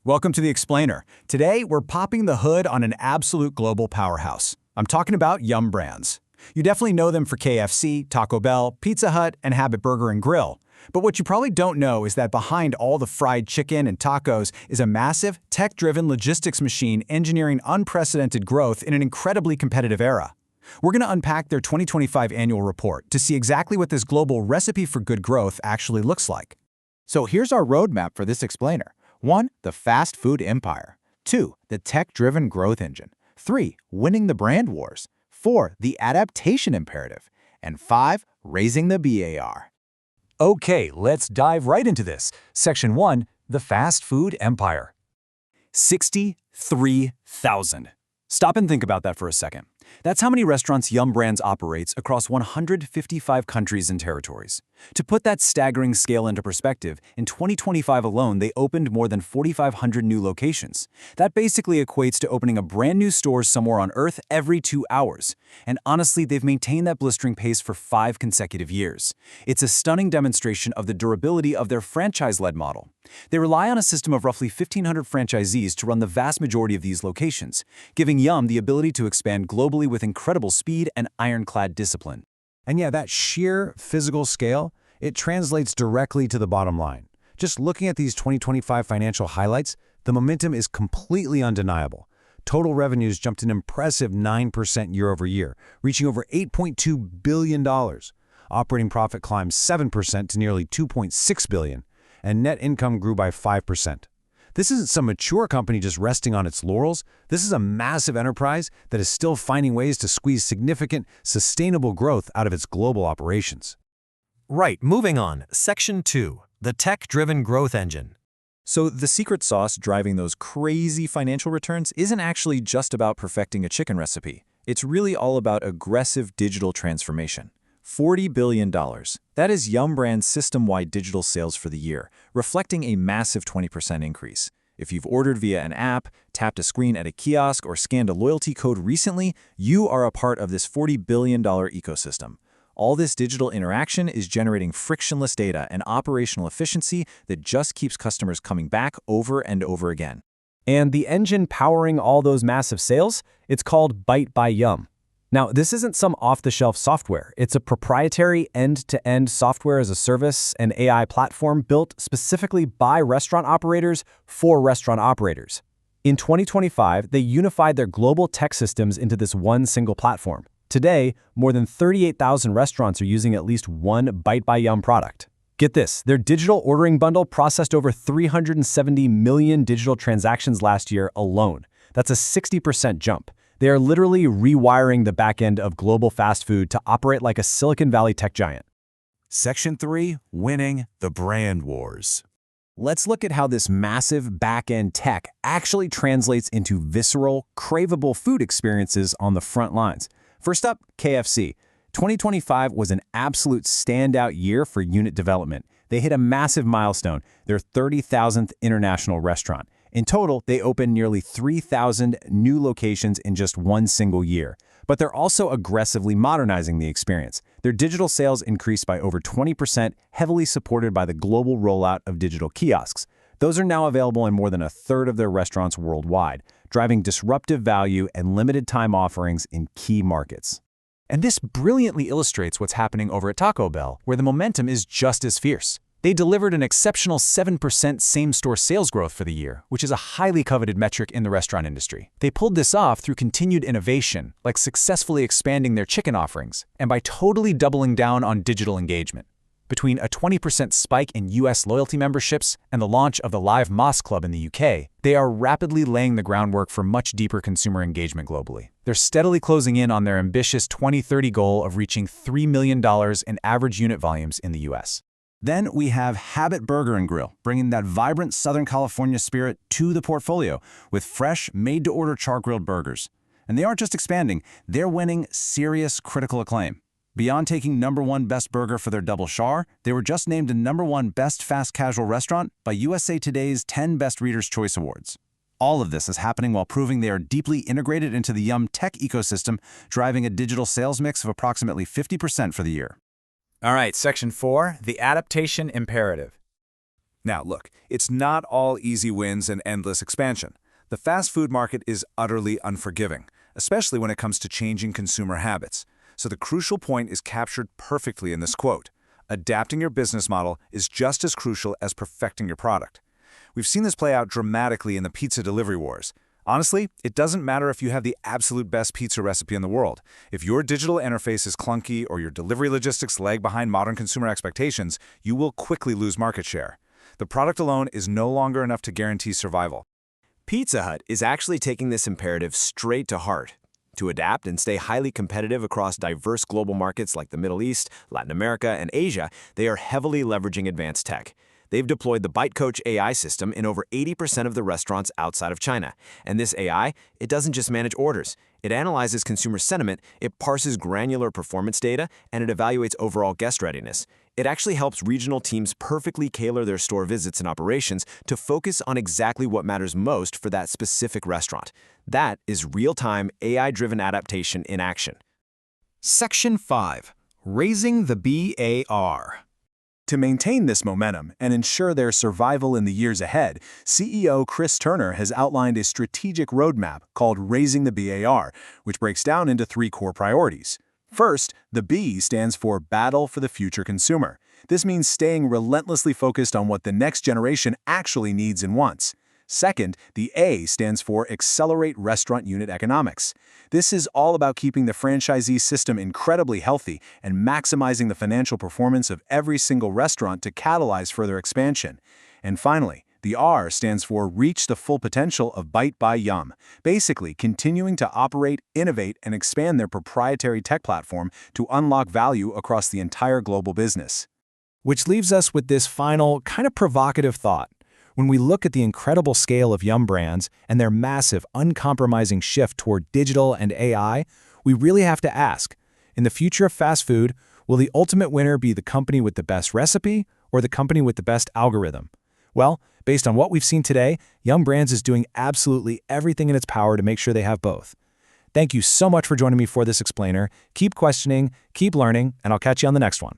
Welcome to The Explainer. Today, we're popping the hood on an absolute global powerhouse. I'm talking about Yum Brands. You definitely know them for KFC, Taco Bell, Pizza Hut, and Habit Burger and Grill. But what you probably don't know is that behind all the fried chicken and tacos is a massive, tech-driven logistics machine engineering unprecedented growth in an incredibly competitive era. We're going to unpack their 2025 annual report to see exactly what this global recipe for good growth actually looks like. So here's our roadmap for this explainer. 1. The fast food empire. 2. The tech-driven growth engine. 3. Winning the brand wars. 4. The adaptation imperative. And 5. Raising the BAR. Okay, let's dive right into this. Section 1, the fast food empire. 63,000. Stop and think about that for a second. That's how many restaurants Yum Brands operates across 155 countries and territories. To put that staggering scale into perspective, in 2025 alone, they opened more than 4,500 new locations. That basically equates to opening a brand new store somewhere on Earth every 2 hours. And honestly, they've maintained that blistering pace for 5 consecutive years. It's a stunning demonstration of the durability of their franchise-led model. They rely on a system of roughly 1,500 franchisees to run the vast majority of these locations, giving Yum the ability to expand globally with incredible speed and ironclad discipline. And yeah, that sheer physical scale, it translates directly to the bottom line. Just looking at these 2025 financial highlights, the momentum is completely undeniable. Total revenues jumped an impressive 9% year over year, reaching over $8.2 billion. Operating profit climbed 7% to nearly $2.6 billion, and net income grew by 5%. This isn't some mature company just resting on its laurels. This is a massive enterprise that is still finding ways to squeeze significant, sustainable growth out of its global operations. Right, moving on. Section 2, the tech-driven growth engine. So the secret sauce driving those crazy financial returns isn't actually just about perfecting a chicken recipe. It's really all about aggressive digital transformation. $40 billion. That is Yum Brands' system-wide digital sales for the year, reflecting a massive 20% increase. If you've ordered via an app, tapped a screen at a kiosk, or scanned a loyalty code recently, you are a part of this $40 billion ecosystem. All this digital interaction is generating frictionless data and operational efficiency that just keeps customers coming back over and over again. And the engine powering all those massive sales? It's called Byte by Yum. Now, this isn't some off-the-shelf software. It's a proprietary end-to-end software as a service and AI platform built specifically by restaurant operators for restaurant operators. In 2025, they unified their global tech systems into this one single platform. Today, more than 38,000 restaurants are using at least one Byte by Yum product. Get this, their digital ordering bundle processed over 370 million digital transactions last year alone. That's a 60% jump. They are literally rewiring the back end of global fast food to operate like a Silicon Valley tech giant. Section 3, winning the brand wars. Let's look at how this massive back-end tech actually translates into visceral, craveable food experiences on the front lines. First up, KFC. 2025 was an absolute standout year for unit development. They hit a massive milestone, their 30,000th international restaurant. In total, they opened nearly 3,000 new locations in just one single year. But they're also aggressively modernizing the experience. Their digital sales increased by over 20%, heavily supported by the global rollout of digital kiosks. Those are now available in more than a third of their restaurants worldwide, driving disruptive value and limited-time offerings in key markets. And this brilliantly illustrates what's happening over at Taco Bell, where the momentum is just as fierce. They delivered an exceptional 7% same-store sales growth for the year, which is a highly coveted metric in the restaurant industry. They pulled this off through continued innovation, like successfully expanding their chicken offerings, and by totally doubling down on digital engagement. Between a 20% spike in US loyalty memberships and the launch of the Live Moss Club in the UK, they are rapidly laying the groundwork for much deeper consumer engagement globally. They're steadily closing in on their ambitious 2030 goal of reaching $3 million in average unit volumes in the US. Then we have Habit Burger and Grill, bringing that vibrant Southern California spirit to the portfolio with fresh, made-to-order char-grilled burgers. And they aren't just expanding, they're winning serious critical acclaim. Beyond taking #1 Best Burger for their Double Char, they were just named the #1 Best Fast Casual Restaurant by USA Today's 10 Best Readers' Choice Awards. All of this is happening while proving they are deeply integrated into the Yum tech ecosystem, driving a digital sales mix of approximately 50% for the year. All right, Section 4, the adaptation imperative. Now, look, it's not all easy wins and endless expansion. The fast food market is utterly unforgiving, especially when it comes to changing consumer habits. So the crucial point is captured perfectly in this quote. Adapting your business model is just as crucial as perfecting your product. We've seen this play out dramatically in the pizza delivery wars. Honestly, it doesn't matter if you have the absolute best pizza recipe in the world. If your digital interface is clunky or your delivery logistics lag behind modern consumer expectations, you will quickly lose market share. The product alone is no longer enough to guarantee survival. Pizza Hut is actually taking this imperative straight to heart. To adapt and stay highly competitive across diverse global markets like the Middle East, Latin America, and Asia, they are heavily leveraging advanced tech. They've deployed the Bite Coach AI system in over 80% of the restaurants outside of China. And this AI, it doesn't just manage orders. It analyzes consumer sentiment, it parses granular performance data, and it evaluates overall guest readiness. It actually helps regional teams perfectly tailor their store visits and operations to focus on exactly what matters most for that specific restaurant. That is real-time, AI-driven adaptation in action. Section 5. Raising the BAR. To maintain this momentum and ensure their survival in the years ahead, CEO Chris Turner has outlined a strategic roadmap called Raising the BAR, which breaks down into 3 core priorities. First, the B stands for Battle for the Future Consumer. This means staying relentlessly focused on what the next generation actually needs and wants. Second, the A stands for Accelerate Restaurant Unit Economics. This is all about keeping the franchisee system incredibly healthy and maximizing the financial performance of every single restaurant to catalyze further expansion. And finally, the R stands for Reach the Full Potential of Bite by Yum, basically continuing to operate, innovate, and expand their proprietary tech platform to unlock value across the entire global business. Which leaves us with this final, kind of provocative thought. When we look at the incredible scale of Yum Brands and their massive, uncompromising shift toward digital and AI, we really have to ask, in the future of fast food, will the ultimate winner be the company with the best recipe or the company with the best algorithm? Well, based on what we've seen today, Yum Brands is doing absolutely everything in its power to make sure they have both. Thank you so much for joining me for this explainer. Keep questioning, keep learning, and I'll catch you on the next one.